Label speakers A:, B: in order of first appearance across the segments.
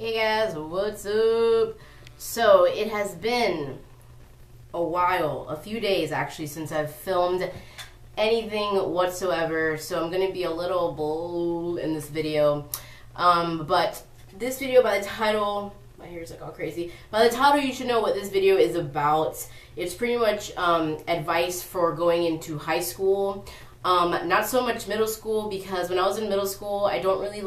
A: Hey guys, what's up? So it has been a while, a few days actually, since I've filmed anything whatsoever, so I'm gonna be a little bold in this video. But this video, by the title, my hair's like all crazy. By the title, you should know what this video is about. It's pretty much advice for going into high school. Not so much middle school, because when I was in middle school, I don't really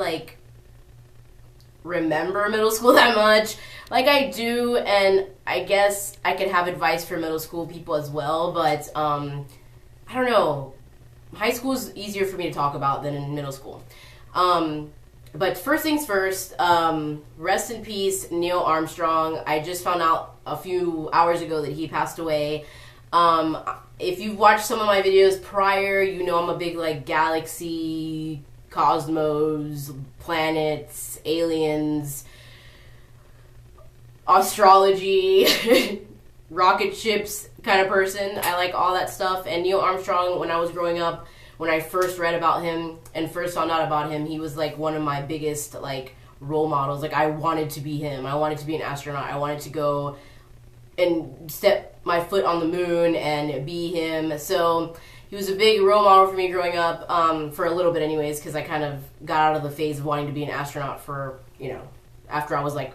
A: remember middle school that much. Like I do, and I guess I could have advice for middle school people as well, but I don't know. High school is easier for me to talk about than in middle school. But first things first, rest in peace, Neil Armstrong. I just found out a few hours ago that he passed away. If you've watched some of my videos prior, you know I'm a big galaxy, cosmos, planets, aliens, astrology, rocket ships kind of person. I like all that stuff. And Neil Armstrong, when I was growing up, when I first read about him and first found out about him, he was one of my biggest role models. I wanted to be him. I wanted to be an astronaut. I wanted to go and step my foot on the moon and be him. So he was a big role model for me growing up, for a little bit anyways, because I kind of got out of the phase of wanting to be an astronaut for, after I was I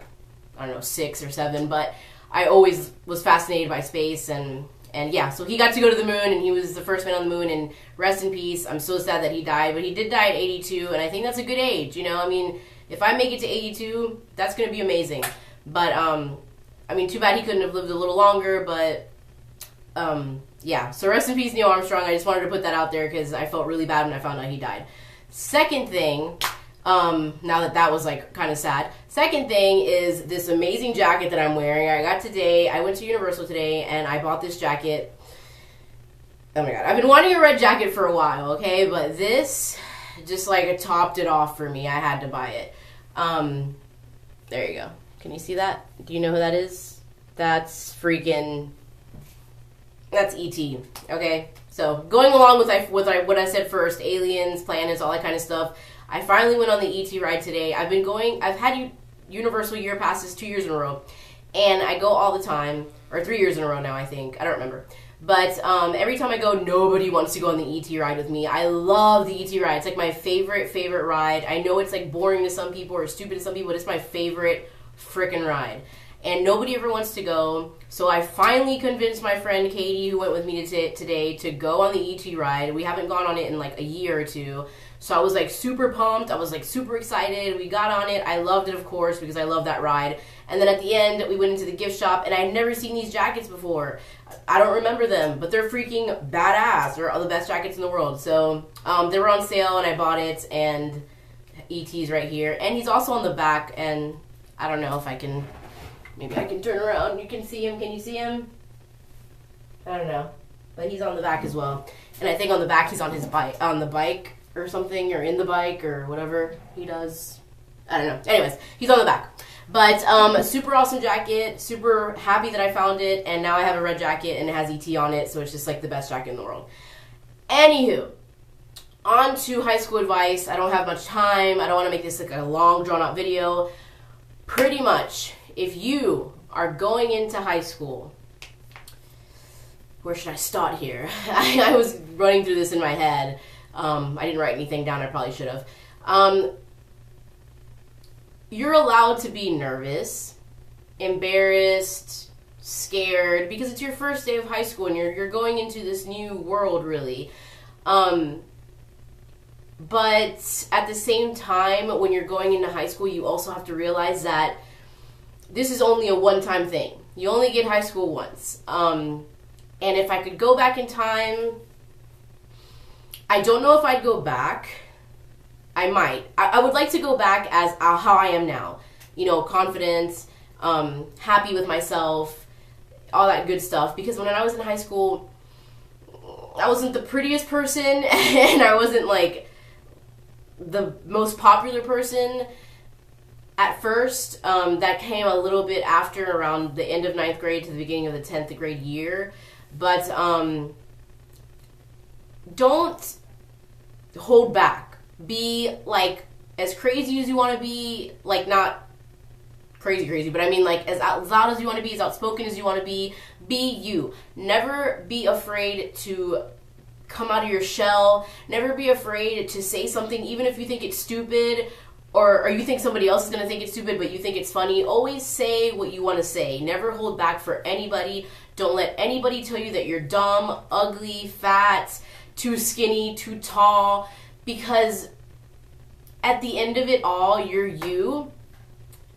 A: don't know, 6 or 7, but I always was fascinated by space, and yeah, so he got to go to the moon, and he was the first man on the moon, and rest in peace. I'm so sad that he died, but he did die at 82, and I think that's a good age, I mean, if I make it to 82, that's going to be amazing, but, I mean, too bad he couldn't have lived a little longer, but, yeah, so rest in peace, Neil Armstrong. I just wanted to put that out there because I felt really bad when I found out he died. Second thing, now that was kind of sad. Second thing is this amazing jacket that I'm wearing. I got today. I went to Universal today and I bought this jacket. Oh my god, I've been wanting a red jacket for a while, okay? But this just topped it off for me. I had to buy it. There you go. Can you see that? Do you know who that is? That's E.T., okay? So, going along with what I said first, aliens, planets, all that kind of stuff, I finally went on the E.T. ride today. I've had Universal Year Passes 2 years in a row, and I go all the time, or 3 years in a row now, I think. I don't remember. But every time I go, nobody wants to go on the E.T. ride with me. I love the E.T. ride. It's my favorite ride. I know it's boring to some people or stupid to some people, but it's my favorite frickin' ride. And nobody ever wants to go, so I finally convinced my friend Katie, who went with me today, to go on the E.T. ride. We haven't gone on it in a year or two, so I was super pumped. I was super excited. We got on it. I loved it, of course, because I love that ride. And then at the end, we went into the gift shop, and I had never seen these jackets before. I don't remember them, but they're freaking badass. They're all the best jackets in the world. So they were on sale, and I bought it, and E.T.'s right here. And he's also on the back, and I don't know if I can... Maybe I can turn around. You can see him. Can you see him? I don't know. But he's on the back as well. And I think on the back he's on his bike, on the bike or something, or in the bike or whatever he does. I don't know. Anyways, he's on the back. But super awesome jacket. Super happy that I found it. And now I have a red jacket and it has ET on it. So it's just the best jacket in the world. Anywho, on to high school advice. I don't have much time. I don't want to make this a long drawn out video. Pretty much, if you are going into high school, where should I start here? I was running through this in my head. I didn't write anything down. I probably should have. You're allowed to be nervous, embarrassed, scared, because it's your first day of high school and you're going into this new world, really. But at the same time, when you're going into high school, you also have to realize that this is only a one-time thing. You only get high school once. And if I could go back in time, I don't know if I'd go back. I might. I would like to go back as how I am now. Confident, happy with myself, all that good stuff. Because when I was in high school, I wasn't the prettiest person, and I wasn't the most popular person at first. That came a little bit after, around the end of 9th grade to the beginning of the 10th grade year. But don't hold back. Be as crazy as you want to be, not crazy. But I mean, like, as loud as you want to be, as outspoken as you want to be you. Never be afraid to come out of your shell. Never be afraid to say something, even if you think it's stupid, or you think somebody else is going to think it's stupid, but you think it's funny. Always say what you want to say. Never hold back for anybody. Don't let anybody tell you that you're dumb, ugly, fat, too skinny, too tall, because at the end of it all, you're you,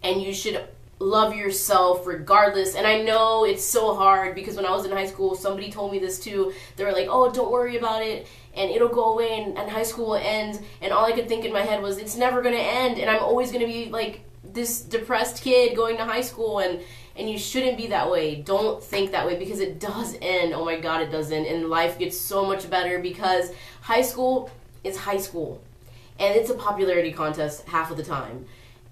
A: and you should love yourself regardless. And I know it's so hard, because when I was in high school, somebody told me this too. They were like, oh, don't worry about it, and it'll go away, and high school will end. And all I could think in my head was, it's never going to end, and I'm always going to be like this depressed kid going to high school, and you shouldn't be that way. Don't think that way, because it does end. Oh my God, it doesn't. And life gets so much better, because high school is high school, and it's a popularity contest half of the time.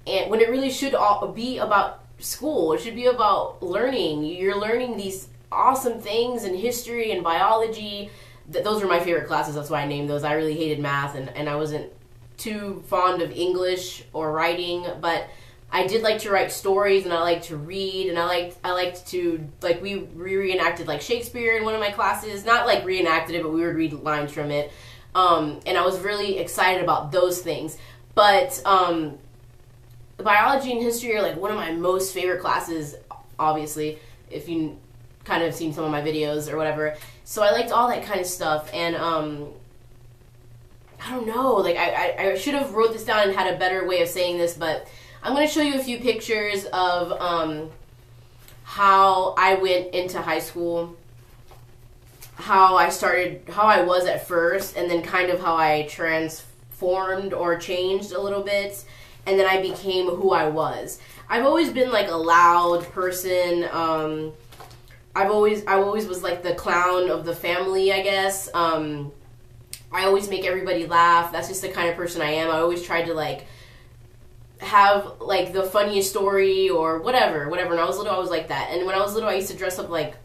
A: And when it really should all be about school, it should be about learning. You're learning these awesome things in history and biology. Those were my favorite classes. That's why I named those. I really hated math, and I wasn't too fond of English or writing, but I did like to write stories, and I liked to read, and I liked to, like, we reenacted like Shakespeare in one of my classes. Not like reenacted it, but we would read lines from it. And I was really excited about those things. But biology and history are like one of my most favorite classes, obviously, if you kind of seen some of my videos or whatever. So I liked all that kind of stuff, and I don't know, like I should have wrote this down and had a better way of saying this, but I'm going to show you a few pictures of how I went into high school, how I was at first, and then kind of how I transformed or changed a little bit, and then I became who I was. I've always been like a loud person. I always was like the clown of the family, I guess. I always make everybody laugh. That's just the kind of person I am. I always tried to like have like the funniest story or whatever. When I was little, I was like that. And when I was little, I used to dress up like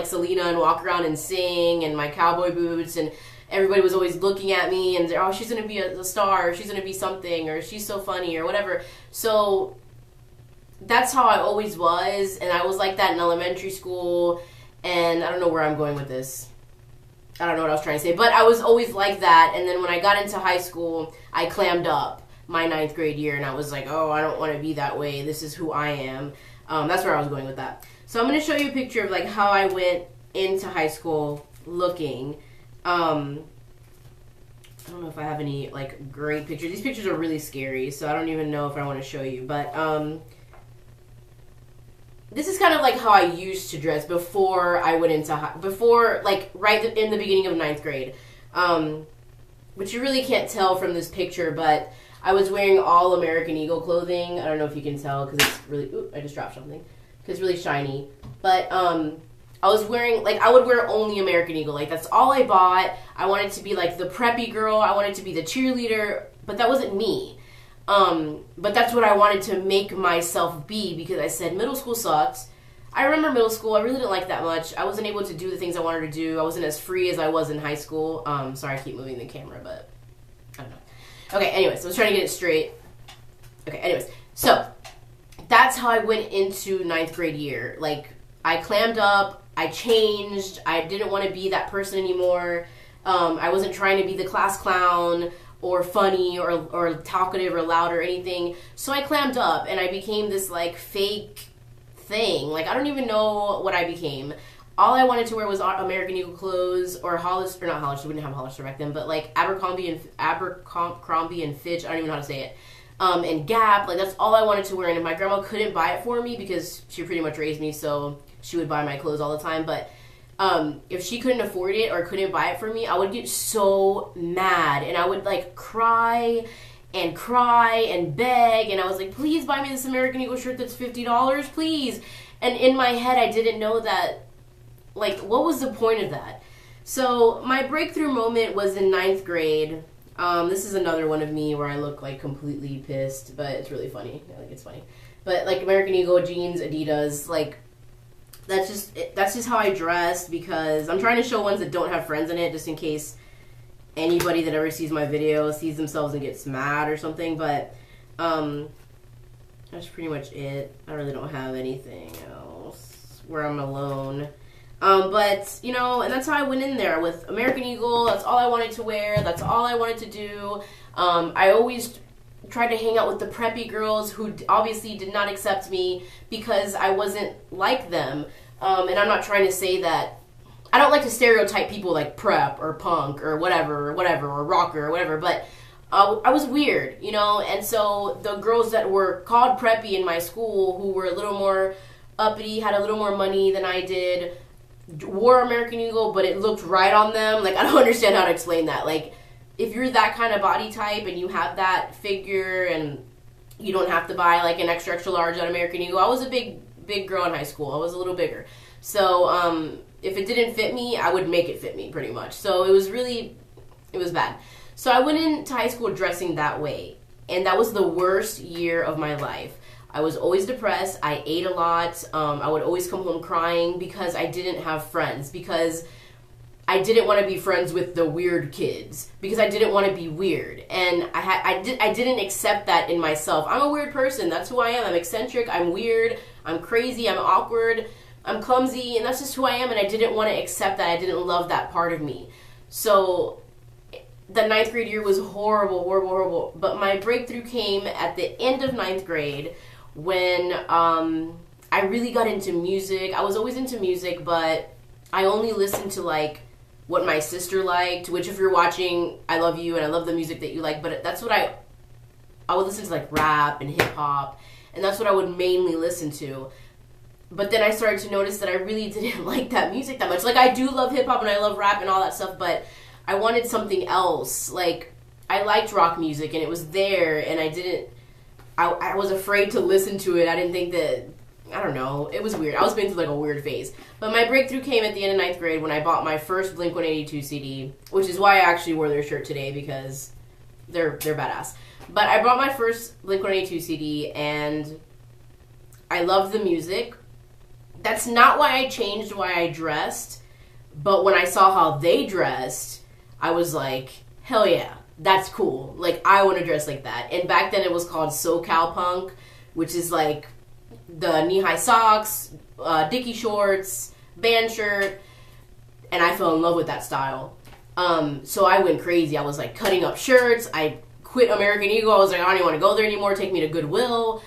A: Selena and walk around and sing, and my cowboy boots, and everybody was always looking at me and, oh, she's gonna be a star, or she's gonna be something, or she's so funny, or whatever. So that's how I always was, and I was like that in elementary school, and I don't know where I'm going with this. I don't know what I was trying to say, but I was always like that. And then when I got into high school, I clammed up my 9th grade year, and I was like, oh, I don't want to be that way. This is who I am. That's where I was going with that. So I'm going to show you a picture of like how I went into high school looking. I don't know if I have any like great pictures. These pictures are really scary, so I don't even know if I want to show you. But this is kind of like how I used to dress before I went into like right in the beginning of 9th grade. Which you really can't tell from this picture, but I was wearing all American Eagle clothing. I don't know if you can tell because it's really, ooh, I just dropped something. Because it's really shiny. But I was wearing, like, I would wear only American Eagle. Like, that's all I bought. I wanted to be like the preppy girl. I wanted to be the cheerleader, but that wasn't me. But that's what I wanted to make myself be, because I said middle school sucks. I remember middle school, I really didn't like that much. I wasn't able to do the things I wanted to do. I wasn't as free as I was in high school. Sorry, I keep moving the camera, but I don't know. Okay, anyways, I was trying to get it straight. Okay, anyways, so that's how I went into 9th grade year. Like, I clammed up, I changed, I didn't want to be that person anymore. I wasn't trying to be the class clown or funny or talkative or loud or anything. So I clammed up and I became this like fake thing. Like, I don't even know what I became. All I wanted to wear was American Eagle clothes or Hollister, or not Hollister, we didn't have Hollister back then, but like Abercrombie and Fitch, I don't even know how to say it. And Gap, like that's all I wanted to wear. And if my grandma couldn't buy it for me because she pretty much raised me, so she would buy my clothes all the time, but if she couldn't afford it or couldn't buy it for me, I would get so mad and I would like cry and beg, and I was like, please buy me this American Eagle shirt that's $50, please. And in my head, I didn't know that, like, what was the point of that? So my breakthrough moment was in 9th grade. This is another one of me where I look like completely pissed, but it's really funny. I think it's funny. But like American Eagle jeans, Adidas, like that's just how I dressed, because I'm trying to show ones that don't have friends in it, just in case anybody that ever sees my video sees themselves and gets mad or something. But That's pretty much it. I really don't have anything else where I'm alone. But, you know, and that's how I went in there with American Eagle. That's all I wanted to wear. That's all I wanted to do. I always tried to hang out with the preppy girls who obviously did not accept me because I wasn't like them. And I'm not trying to say that. I don't like to stereotype people like prep or punk or whatever, or rocker or whatever, but I was weird, you know, and so the girls that were called preppy in my school who were a little more uppity, had a little more money than I did, wore American Eagle, but it looked right on them. Like, I don't understand how to explain that. Like, if you're that kind of body type and you have that figure and you don't have to buy like an extra large at American Eagle. I was a big girl in high school. I was a little bigger. So if it didn't fit me, I would make it fit me pretty much. So it was bad. So I went into high school dressing that way. And that was the worst year of my life. I was always depressed. I ate a lot. I would always come home crying because I didn't have friends. Because I didn't want to be friends with the weird kids. Because I didn't want to be weird. And I didn't accept that in myself. I'm a weird person. That's who I am. I'm eccentric. I'm weird. I'm crazy. I'm awkward. I'm clumsy. And that's just who I am. And I didn't want to accept that. I didn't love that part of me. So the 9th grade year was horrible, horrible, horrible. But my breakthrough came at the end of 9th grade when I really got into music. I was always into music, but I only listened to like what my sister liked, which if you're watching, I love you and I love the music that you like, but that's what I would listen to, like rap and hip hop, and that's what I would mainly listen to. But then I started to notice that I really didn't like that music that much. Like, I do love hip hop and I love rap and all that stuff, but I wanted something else. Like, I liked rock music and it was there, and I was afraid to listen to it. I didn't think that, I don't know, it was weird. I was going through like a weird phase. But my breakthrough came at the end of 9th grade when I bought my first Blink-182 CD, which is why I actually wore their shirt today, because they're badass. But I bought my first Blink-182 CD and I loved the music. That's not why I changed why I dressed, but when I saw how they dressed, I was like, hell yeah, that's cool. Like, I want to dress like that. And back then it was called SoCal Punk, which is like the knee-high socks, Dickie shorts, band shirt, and I fell in love with that style. So I went crazy. I was like cutting up shirts. I quit American Eagle. I was like, I don't even want to go there anymore. Take me to Goodwill.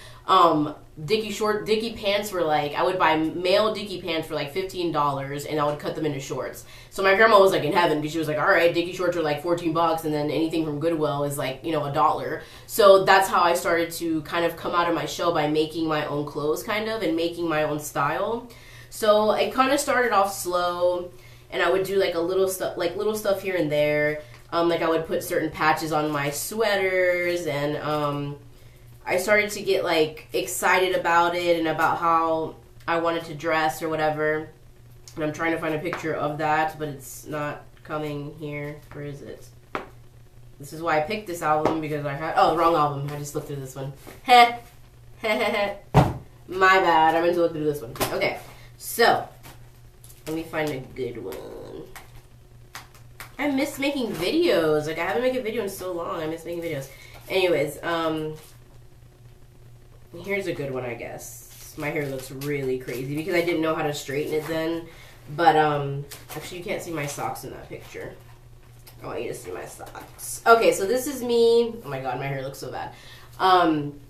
A: Dickie pants were like, I would buy male Dickie pants for like $15 and I would cut them into shorts. So my grandma was like in heaven because she was like, all right, Dickie shorts are like $14 and then anything from Goodwill is like, you know, $1. So that's how I started to kind of come out of my shell, by making my own clothes kind of and making my own style. So it kind of started off slow, and I would do like little stuff here and there. Like I would put certain patches on my sweaters, and I started to get like excited about it and about how I wanted to dress or whatever. And I'm trying to find a picture of that, but it's not coming here. Where is it? This is why I picked this album, because I had, oh, the wrong album. I just looked through this one. Heh. My bad. I meant to look through this one. Okay. So, let me find a good one. I miss making videos. Like, I haven't made a video in so long. I miss making videos. Anyways, here's a good one, I guess. My hair looks really crazy because I didn't know how to straighten it then. But, actually, you can't see my socks in that picture. I want you to see my socks. Okay, so this is me. Oh my god, my hair looks so bad. I'm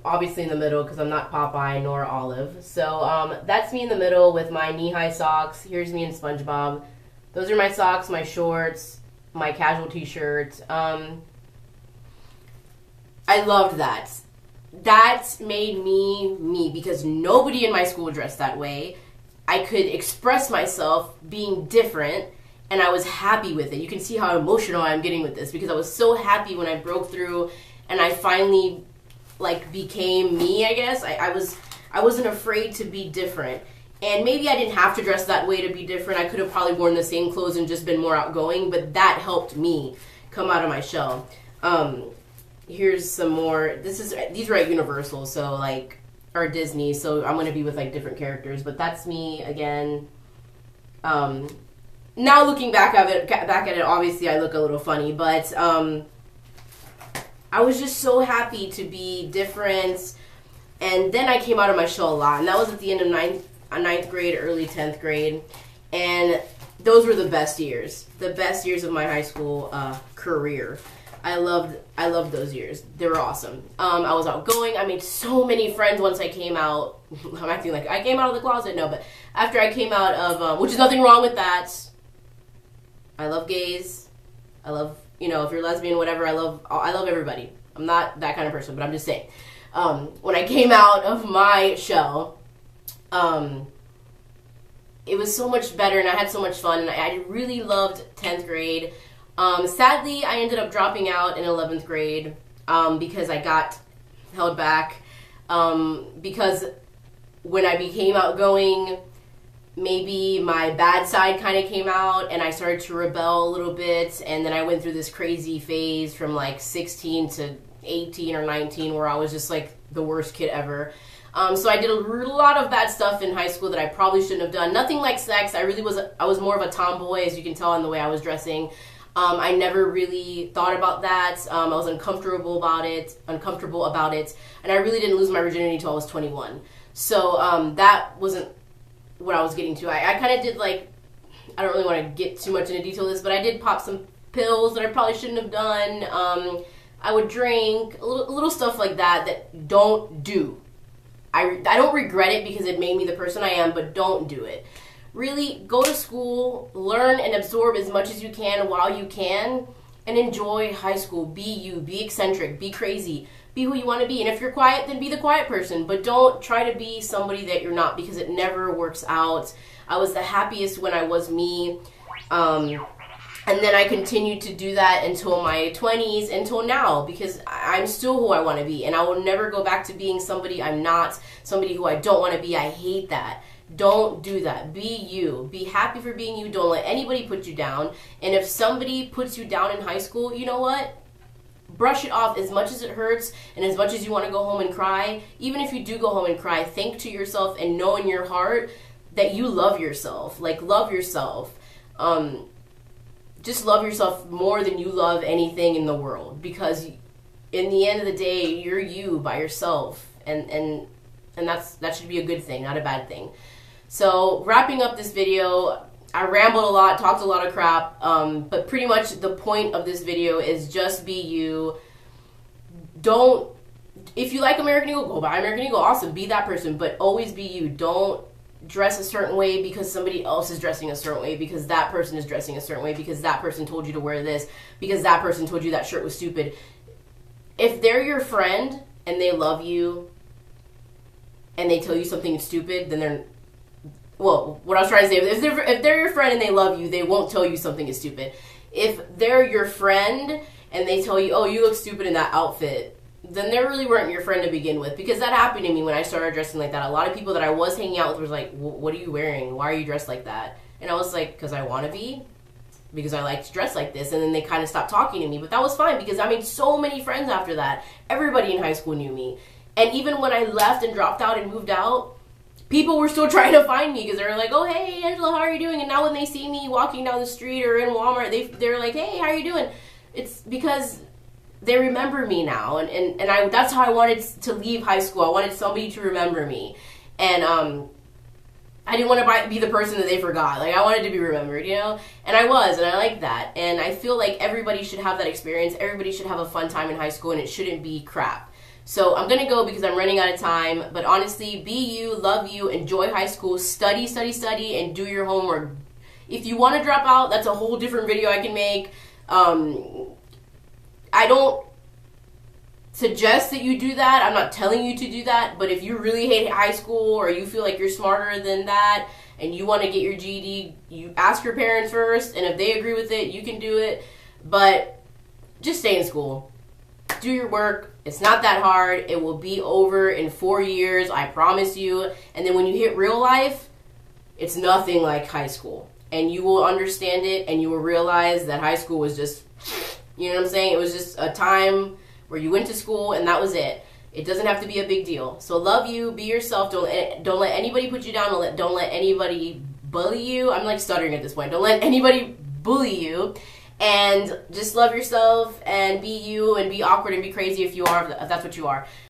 A: obviously in the middle because I'm not Popeye nor Olive. So, that's me in the middle with my knee-high socks. Here's me in SpongeBob. Those are my socks, my shorts, my casual t-shirt. I loved that. That made me me, because nobody in my school dressed that way. I could express myself being different, and I was happy with it. You can see how emotional I'm getting with this, because I was so happy when I broke through and I finally like became me, I guess. I wasn't afraid to be different. And maybe I didn't have to dress that way to be different. I could have probably worn the same clothes and just been more outgoing, but that helped me come out of my shell. Here's some more. These are at Universal, so like, or Disney, so I'm gonna be with like different characters, but that's me again. Now looking back at it, obviously I look a little funny, but I was just so happy to be different. And then I came out of my shell a lot, and that was at the end of ninth grade, early 10th grade. And those were the best years of my high school career. I loved those years. They were awesome. I was outgoing. I made so many friends once I came out. I'm acting like I came out of the closet. No, but after I came out of, which is nothing wrong with that. I love gays. I love, if you're lesbian, whatever. I love everybody. I'm not that kind of person, but I'm just saying. When I came out of my shell, it was so much better, and I had so much fun, and I really loved 10th grade. Sadly, I ended up dropping out in 11th grade because I got held back. Because when I became outgoing, maybe my bad side kind of came out, and I started to rebel a little bit, and then I went through this crazy phase from like 16 to 18 or 19 where I was just like the worst kid ever. So I did a lot of bad stuff in high school that I probably shouldn't have done. Nothing like sex. I was more of a tomboy, as you can tell in the way I was dressing. I never really thought about that. I was uncomfortable about it, and I really didn't lose my virginity until I was 21. So that wasn't what I was getting to. I kind of did I don't really want to get too much into detail of this, but I did pop some pills that I probably shouldn't have done. I would drink, a little stuff like that don't do. I don't regret it because it made me the person I am, but don't do it. Really, go to school, learn and absorb as much as you can while you can, and enjoy high school. Be you, be eccentric, be crazy, be who you want to be. And if you're quiet, then be the quiet person, but don't try to be somebody that you're not, because it never works out. I was the happiest when I was me, and then I continued to do that until my 20s, until now, because I'm still who I want to be, and I will never go back to being somebody I'm not, somebody who I don't want to be. I hate that. Don't do that. Be you. Be happy for being you. Don't let anybody put you down. And if somebody puts you down in high school, you know what? Brush it off. As much as it hurts and as much as you want to go home and cry, even if you do go home and cry, think to yourself and know in your heart that you love yourself. Love yourself. Just love yourself more than you love anything in the world, because in the end of the day, you're you by yourself, and that should be a good thing, not a bad thing. So wrapping up this video, I rambled a lot, talked a lot of crap, but pretty much the point of this video is just be you. If you like American Eagle, go buy American Eagle, awesome, be that person, but always be you. Don't dress a certain way because somebody else is dressing a certain way, because that person is dressing a certain way, because that person told you to wear this, because that person told you that shirt was stupid. If they're your friend and they love you and they tell you something stupid, then what I was trying to say, if they're your friend and they love you, they won't tell you something is stupid. If they're your friend and they tell you, oh, you look stupid in that outfit, then they really weren't your friend to begin with, because that happened to me when I started dressing like that. A lot of people that I was hanging out with was like, what are you wearing? Why are you dressed like that? And I was like, because I want to be, because I like to dress like this. And then they kind of stopped talking to me, but that was fine, because I made so many friends after that. Everybody in high school knew me. And even when I left and dropped out and moved out, people were still trying to find me, because they were like, oh, hey, Angela, how are you doing? And now when they see me walking down the street or in Walmart, they're like, hey, how are you doing? It's because they remember me now, and that's how I wanted to leave high school. I wanted somebody to remember me, and I didn't want to be the person that they forgot. I wanted to be remembered, and I was, and I like that, and I feel like everybody should have that experience. Everybody should have a fun time in high school, and it shouldn't be crap. So I'm gonna go because I'm running out of time, but honestly, be you, love you, enjoy high school, study, and do your homework. If you want to drop out, that's a whole different video I can make. I don't suggest that you do that. I'm not telling you to do that. But if you really hate high school, or you feel like you're smarter than that and you want to get your GED, you ask your parents first. And if they agree with it, you can do it. But just stay in school. Do your work. It's not that hard. It will be over in 4 years. I promise you. And then when you hit real life, it's nothing like high school. And you will understand it, and you will realize that high school was just... You know what I'm saying? It was just a time where you went to school and that was it. It doesn't have to be a big deal. So love you, be yourself. Don't let anybody put you down. Don't let anybody bully you. I'm stuttering at this point. Don't let anybody bully you. and just love yourself and be you and be awkward and be crazy if you are, if that's what you are.